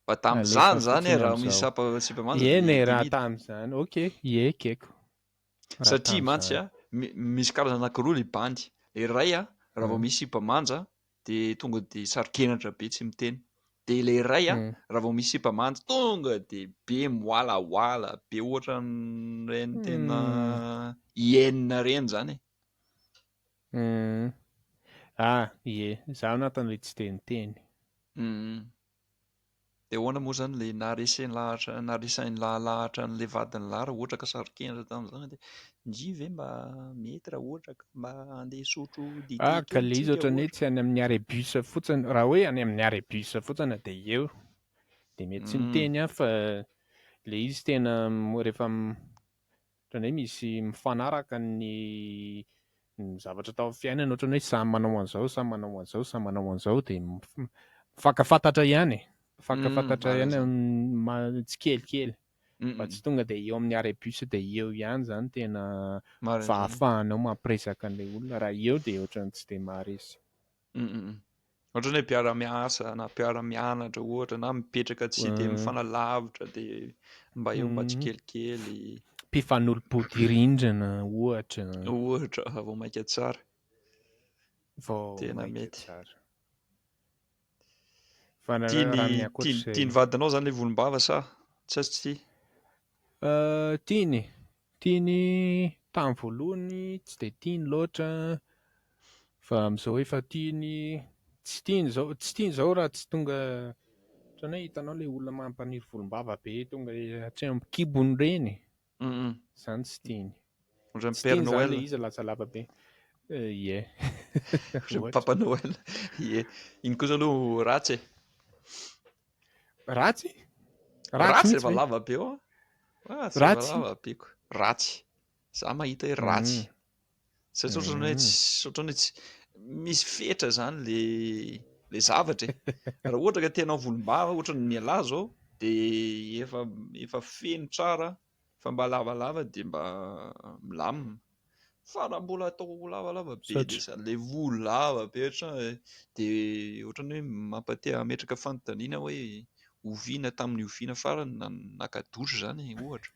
Fa tamin'izany zany raha misy mpamanja eny raha tamin'izany. Ok, keko. Satria mantsy misy karazana anankiroa ilay bandy. Iray raha vao misy mpamanja dia tonga dia saro-kenatra be tsy miteny. Dia ilay iray raha vao misy mpamanja tonga dia be moalaoala be ohatra n'ireny tena hienina ireny zany. Izaho anatin'ilay tsy teniteny. Dia ahoana moa zany ilay naharesainy lahalahatra an'ilay vadiny lahy raha ohatra ka saro-kenatra tamin'izany dia ndry ve mba mety raha ohatra ka mba handeha sotro dite kely ka ilay izy ohatran'ny hoe tsy any amin'ny arébus fotsiny. Raha hoe any amin'ny arébus fotsiny dia eo dia mety tsy miteny fa ilay izy tena rehefa ohatran'ny hoe misy mifanaraka ny zavatra tao amin'ny fiainana ohatran'ny hoe samy manao an'izao, samy manao an'izao, samy manao an'izao dia mifankafantatra ihany. Mifankafantatra ihany tsy kelikely. Fa tsy tonga dia eo amin'ny arébus dia eo ihany zany tena fahafahanao mampiresaka an'ilay olona. Raha eo dia ohatran'ny tsy dia maharesy. Ohatra ny hoe mpiara-miasa na mpiara-mianatra ohatra na mipetraka tsy dia mifanalavitra dia mba eo mba tsikelikely mpifanolo-bodirindrina ohatra vao maika tsara. Tena mety. Fa raha ny ankoatr'izay Tiany vadinao zany ilay volombava sa tsy tiany tamin'ny voalohany tsy dia tiany loatra fa amin'izao efa tiany. Tsy tiany izao raha tsy tonga ohatran'ny hoe hitanao ilay olona mampaniry volombava be tonga hatreny amin'ny kibony ireny, izany tsy tiany. Ohatran'ny Tsy Père tiany izany Noël. ilay izy lasa lava be. Ie. Papa Noël. Ie. Iny kosa aloha ratsy e. Ratsy Rehefa lava be eo. Ratsy rehefa lava be ko. Ratsy. Za mahita hoe ratsy. Satria ohatran'ny hoe misy fetra zany le zavatra e. Raha ohatra ka tianao volombava ohatra ny ahy zao dia efa feno tsara fa mba lavalava dia mba milamina. Fa raha mbola atao lavalava be dia izany volo lava be dia ohatran'ny hoe mampatia hametraka fanontaniana hoe oviana tamin'ny oviana farany na naka-dosy zany ohatra.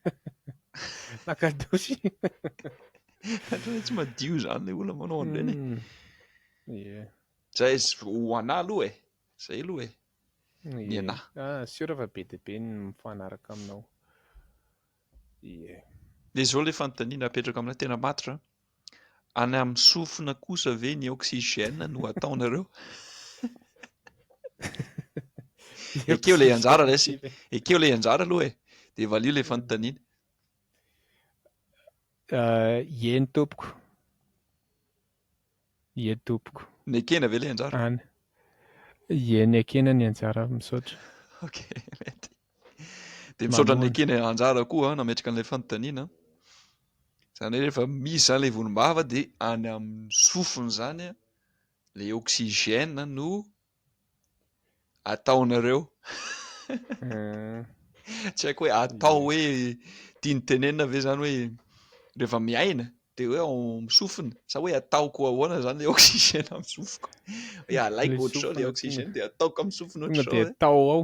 Naka-dosy. Ohatran'ny hoe tsy madio zany ilay olona manao an'ireny. Zay ho anahy aloha e. Zay aloha e. Ny anahy. Siora fa be dia be ny mifanaraka aminao. Dia izao ilay fanontaniana apetraka aminay tena matotra. Any amin'ny sofina kosa ve ny oxygène no ataonareo? Ekeo ilay anjara lesy. Ekeo ilay anjara aloha e. Dia valio ilay fanontaniana. Eny tompoko. Ny ekena ve ilay anjara? Eny ekena ny anjara misaotra. Okey, mety. Dia misaotra ny ekena anjara koa nametraka an'ilay fanontaniana. Izany hoe rehefa misy izany ilay volombava dia any amin'ny sofiny izany ilay oxygène no ataonareo. Tsy haiko hoe atao hoe tiany tenenina ve izany hoe rehefa miaina dia hoe ao amin'ny sofina sa hoe ataoko ahoana izany ilay oxygène amin'ny sofiko. Hoe alaiko ohatr'izao ilay oxygène dia ataoko amin'ny sofina ohatr'izao. Dia atao ao.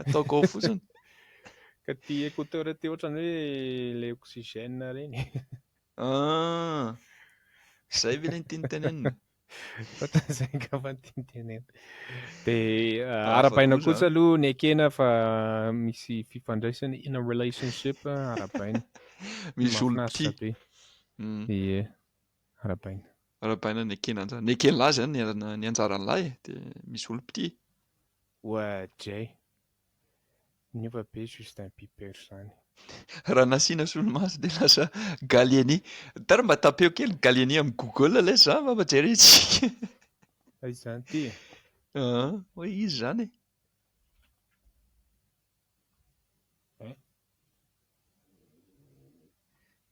Ataoko ao fotsiny. Ka ty écouteur ty ohatran'ny hoe ilay oxygène ireny. Zay ve ilay tiany tenenina? Ohatran'izay angamba no tiany tenenina. Dia arabaina kosa aloha ny ekena fa misy fifandraisany in a relationship arabaina. Misy olom-pity. Ie, arabaina. Arabaina ny ekena anjara. Ny ekeny lahy izany ny anjaran'ny lahy dia misy olom-pity. Jay. Niova be Justin Bieber izany. Raha nasiana solomaso dia lasa Gallieni. Tara mba tapeo kely Gallieni amin'ny Google ilay za mba jerentsika. Izany ty. Hoe izy izany e.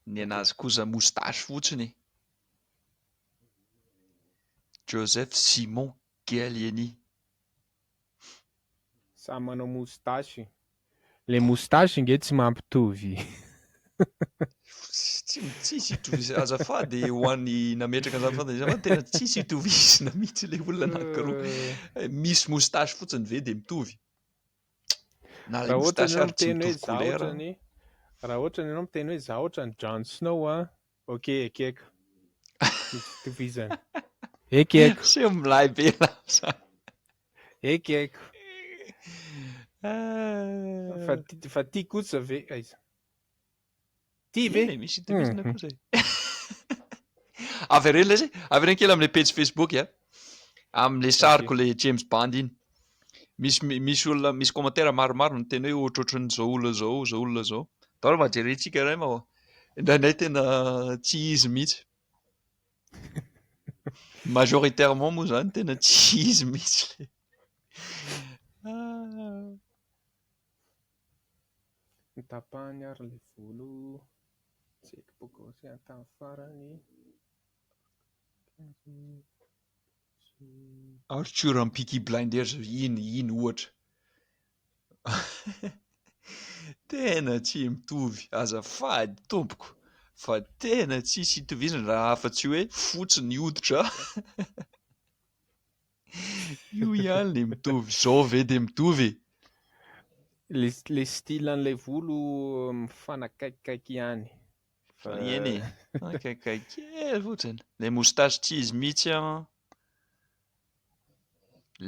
Ny anazy kosa moustache fotsiny. Joseph Simon Gallieni. Samy manao moustache. Ilay moustache nge tsy mampitovy. Tsisy itovizana azafady ho an'ny nametraka an'izany fanontaniana fa tena tsisy itovizana mihitsy ilay olona anankiroa. Misy moustache fotsiny ve dia mitovy? Na ilay moustache ary tsy mitovy couleur. Raha ohatra ny ianao miteny hoe za ohatra ny Jon Snow okey ekeko. Misy fitovizana. Ekeko. Sy milay be lasa. Ekeko. Fa ty kosa ve aiza? Ty ve? Misy itovizana kosa. Avy ireny ilay avy kely amin'ny page Facebook amin'ilay sariko ilay James Bond iny. Misy olona misy commentaire maromaro miteny hoe ohatrohatran'izao olona izao olona izao. Tao mba jerentsika iray ma indraindray tena tsy izy mihitsy. Majoritairement moa izany tena tsy izy mihitsy. Nitapahany ary ilay volo. Tsy haiko boka sy tamin'ny farany. Arthur amin'ny Peaky Blinders iny ohatra. Tena tsy mitovy azafady tompoko. fa tena tsisy hitovizana raha afa-tsy hoe fotsy ny hoditra io ihany le mitovy zao ve de mitovy le style an'ilay volo mifanakaikikaiky ihany fa eny akaikikely fotsiny le moustache tsy izy mihitsy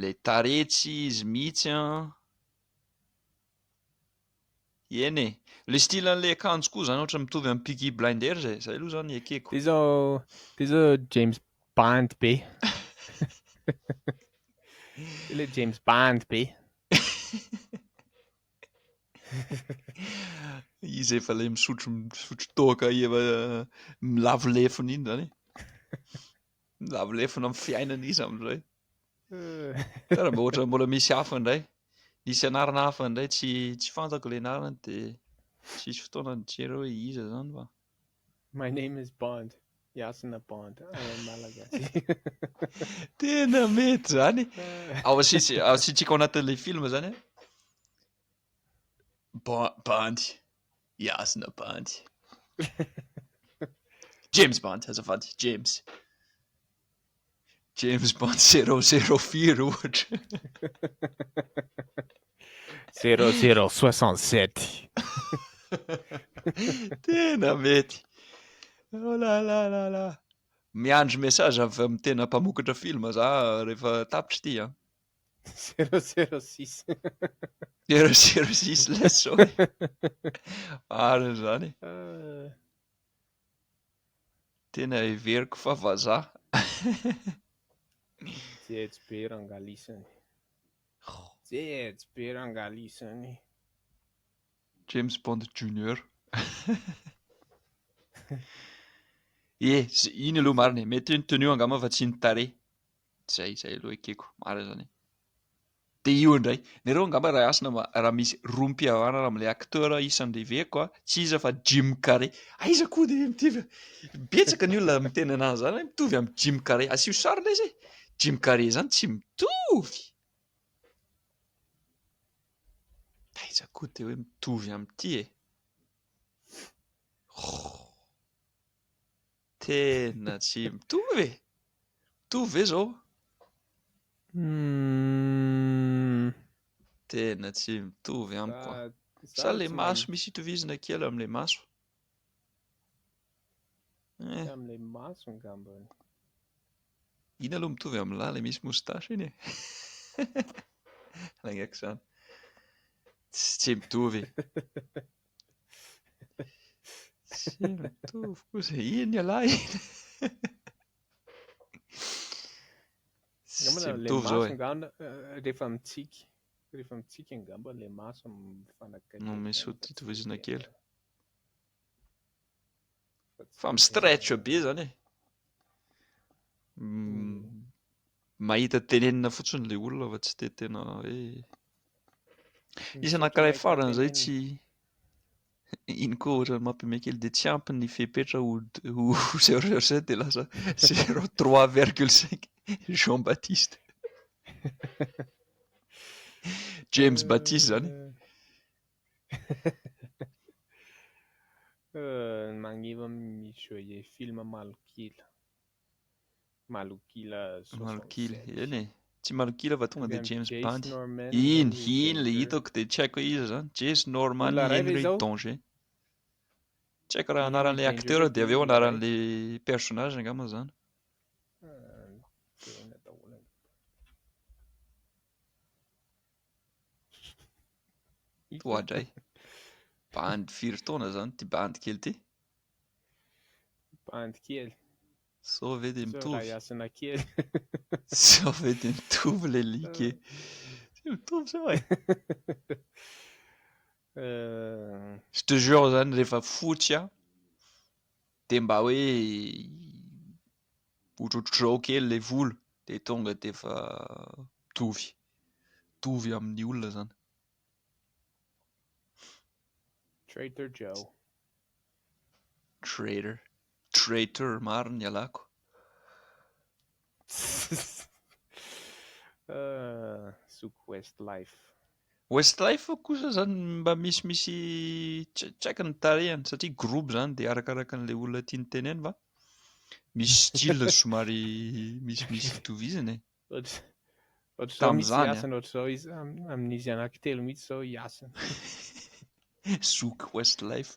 le tarehy tsy izy mihitsy eny le style an'le akanjo koa zany ohatra mitovy amin'ny Peaky Blinders zay aloha zany ekeko ty zao James Bond be le James Bond be izy efa le misotro toaka efa milavolefona iny zany milavolefona amin'ny fiainana izy amin'izay tara mba ohatra mbola misy hafa indray nisy anarana hafa indray tsy fantako le anarana dia tsisy fotoana nijery hoe iza zany fa My name is Bond. Yasina Bond. Malagasy. tena mety zany ao asitsika ao anatin'ilay film zany Bond Yasina Bond James Bond azafady James Bond 004 ohatra 0067. tena mety la miandry message avy amin'ny tena mpamokatra film za rehefa tapitra ity 006. 006 leso marina zany tena everiko fa vazaha Jetsy be rangalisany. Jetsy be rangalisany. James Bond Junior iny aloha marina mety ny tenue angamba fa tsy ny tarehy zay aloha ekeko marina zany de io indray nareo angamba raha asina raha misy room-pihavanana amin'ilay acteur isan'lehibe tsy iza fa Jim Carrey aiza koa de mitovy betsaka ny olona miteny anazy zany mitovy amin'ny Jim Carrey asio sary lay zay Jim Carrey zany tsy mitovy aiza koa de hoe mitovy amin'ity tena tsy mitovy ve zao tena tsy mitovy amiko sa le maso misy hitovizana kely amin'le maso amin'ilay maso angambany iny aloha mitovy amin'lahy le misy moustache iny laingako zany tsy mitovy tsy mitovy kosa iny alahy tsy mitovy zao rehefa mitsiky angamba le maso mifanakaiky no misy hitovizana kely fa mi-stretch be zany mahita tenenina fotsiny le olona fa tsy de tena hoe isy anankiray farany zay tsy iny koa ohatrany mampihomehy kely de tsy ampy ny fepetra ho 007 de lasa 03,5 Jean Baptiste James Baptiste zany magneva mijoue film Malokila eny tsy Malokila fa tonga de James Bond iny le hitako de tsy haiko iza zany Jason Norman Henry Danger tsy haiko raha anaran'le acteur de aveo anaran'le personnage angamba zany toadray bandy firy taona zany ty bandy kely ty sao ve de mitovy sao ve de mitovy le like tsy mitovy sao je te jure zany rehefa fotsy de mba hoe otrotrao kely le volo de tonga de efa mitovy amin'ny olona zany Trader Joe Traitor mariny ialako Souk Westlife Westlife kosa zany mba misimisy tsy haiko ny tarehany satria groupe zany dia arakaraka an'ilay olona tiany teneny fa misy style somary misimisy itovizana Ohatr'izao misy tamin'izany hiasana ohatr'izao izy amin'izy anankitelo mihitsy izao hiasana. Zouk Westlife.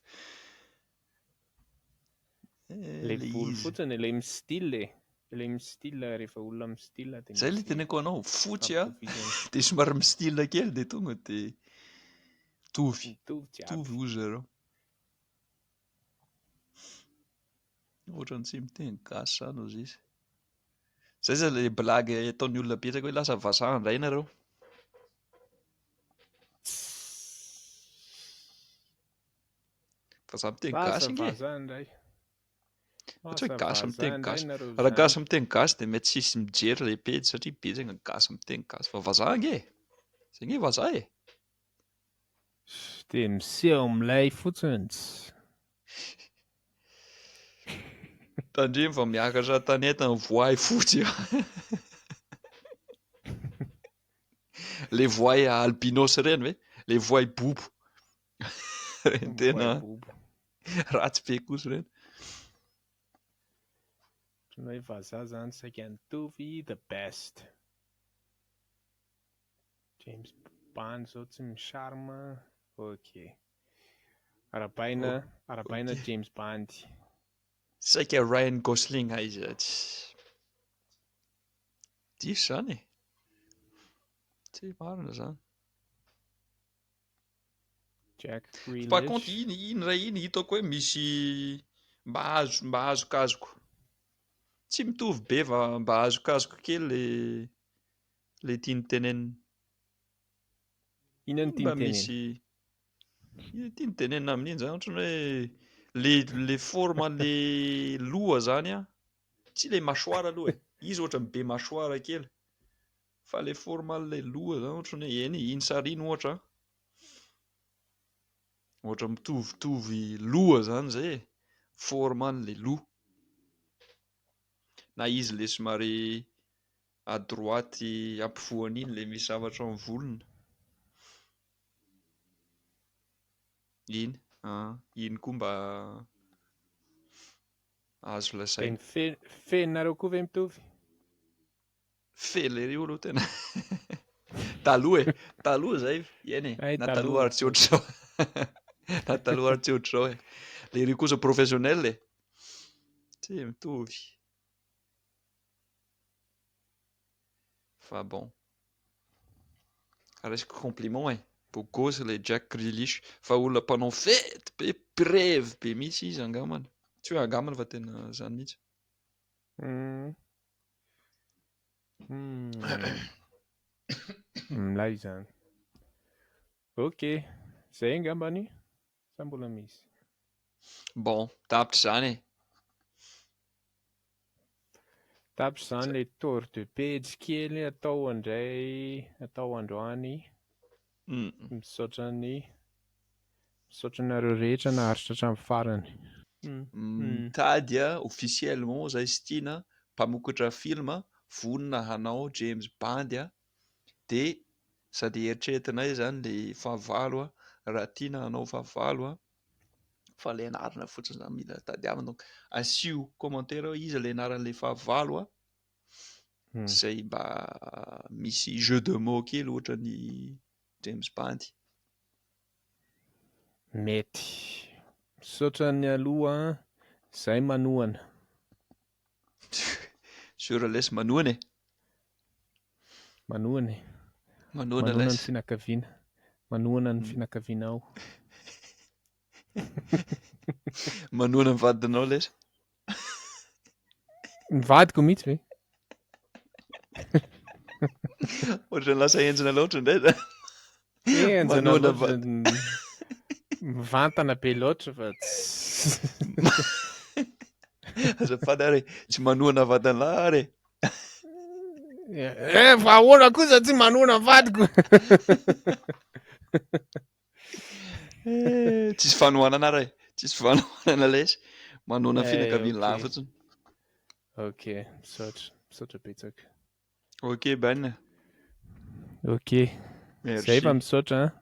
Ilay Ilay volo izy. fotsiny, ilay misy style ilay misy style rehefa olona amin'ny style dia Zay ilay misy teneniko anao, fotsy fampitovizana. dia somary amin'ny style kely dia tonga dia mitovy Mitovy jiaby. hoy zareo. Ohatrany tsy miteny gasy izany hozy izy. Zay zany ilay blague ataon'ny olona betsaka hoe lasa vazaha indray nareo. Vazaha miteny gasy Lasa nge. vazaha indray. Ohatra hoe Lasa gasy vazaha miteny indray gasy. nareo Raha gasy zany. miteny gasy dia mety tsisy mijery ilay pejy satria betsaka gasy miteny gasy. Fa vazaha nge. Zay nge vazaha e. Dia miseho milay fotsiny. Tandremo fa miakatra taneta ny voay fotsy. Le voay albinos ireny ve? Le voay bobo. Reny tena Bobo. ratsy be kosa ireny. Ohatrany hoe vazaha zany saika nitovy the best. James Bond zao tsy misarma. Okay. Arabaina James Bond. Saika Ryan Gosling izy diso zany e. Tsy marina zany. Jack Par contre Grealish. iny raha iny hitako hoe misy mba azokazoko. Tsy mitovy be fa mba azokazoko kely le tiany tenenina. Inona no Mba tiany teneny? misy tiany tenenina amin'iny zany ohatrany hoe le forme le loha zany tsy le mâchoire aloha e. Izy ohatrany be mâchoire kely. Fa le forme le loha zany ohatrany hoe iny sarina ohatra. Ohatra mitovitovy loha zany zay e. Forme le loha. Na izy le somary à droite ampovoany iny le misy zavatra amin'ny volony. Iny koa mba azo Dia lasaina. ny feninareo koa ve mitovy? Fela ery olo tena. Taloha zay eny e. Ay, Na taloha taloha. ary tsy ohatr'izao. Na taloha ary tsy ohatr'izao e. Le ry kosa professionnel e. Tsy mitovy. Fa bon. Resaka compliment e. Beau gosse le Jack Grealish. Fa olona mpanao fety be brève be mihitsy izy angambany. Tsy hoe angambany fa tena zany mihitsy. Milay zany. Okay. Zay angambany sa mbola misy? Bon, tapitra zany e. Tapitra zany ilay tour de page kely atao androany. Misaotra nareo rehetra naharitra hatramin'ny farany. Mitady officiellement zay sy tiana mpamokatra film vonona hanao James Bond dia sady eritreretinay zany le fahavalo raha tiana hanao fahavalo fa ilay anarana fotsiny zany mila tadiavina. Donc asio commentaire izy ilay anaran'ilay fahavalo zay mba misy jeu de mots kely ohatra ny James Bond. Mety. Misaotra ny aloha zay manohana. Sur lesy manohana e. Manohana e. Manohana Manohana ny lesy. fianakaviana. Manohana ny fianakavianao. Manohana ny vadinao lesy. Ny vadiko mihitsy ve? Ohatrany lasa enjina loatra indray zany. Enjana loatra mivantana be loatra fa azafady ary tsy manohana vadinalahy ary. fa ahoana kosa tsy manohana vadiko. Tsisy fanohanana ary. Tsisy fanohanana lesy. Manohana fianakavianalahy Okay. fotsiny. Okay, misaotra betsaka. Ok, Ben. Okay. Merci. Zay fa misaotra.